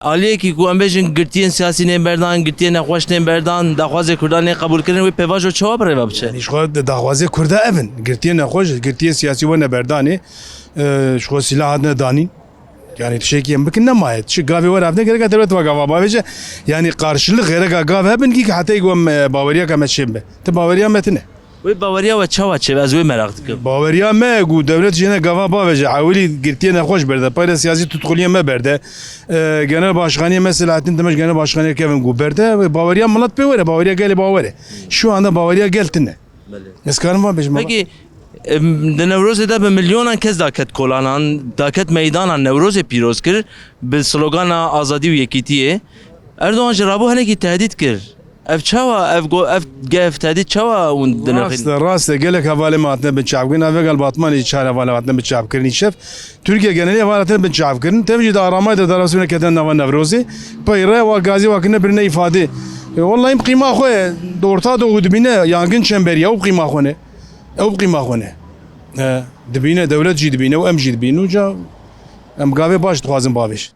Aliye ki ku em bêjin girtiyên siyasî nên berdan, girtiyên nexweş nên berdan, daxwazê Kurdan nê qebûlkirin wê pêvajo çawa birêva biçe? İşte daxwazê Kurda evin. Girtiye nexweş, girtiye siyasî ve neberdanê şu silah adına danin. Yani tişekî em bikin nemaye. Tişek gavê we revne gerek devlet ve gava bavêje. Yani karşılık gerek gav hebin ki hatê ku em baweriya ke me çêm be. Te baweriya me tune. Wê baweriya we çawa çê? Ez wê merak dikim. Baweriya me ku devlet jîne gava bavêje. Hewilî girtiye nexweş berde. Payda siyasî tutkuliye me berde. Genel başkanıya me Selahattin Demirtaş genel başkanıya kevin ku berde. Ve baweriya milat pê were. Baweriya gelê bawere. Şu anda baweriya gel tune. Ez karim van bêjim. Peki di Newrozê de bi milyonan kes daket kolanan, daket meydanan Newrozê pîroz kir bi slogana azadî û yekîtiyê. Erdoğan ji rabû hinekî tehdît kir. Ev çawa ev gev tehdît çawa hûn dinexin? Rast gelek hevalê me hatine bin çavkirin. Ev gal Batmanê çar hevalê hatine bin çavkirin îşev. Türkiye genelî hevalê hatine bin çavkirin. Tevî jî di aramaya de darasyona keten nava Newrozê. Peyre ve gazî wakine birine ifade. Wallahi qîma xwe di orta doğû dibîne yangin çemberiya û qîma xwe ne. Ew qîma xwe ne. Dibîne dewlet jî dibîne û em jî dibînin û ca em gavê baş dixwazin bavêj.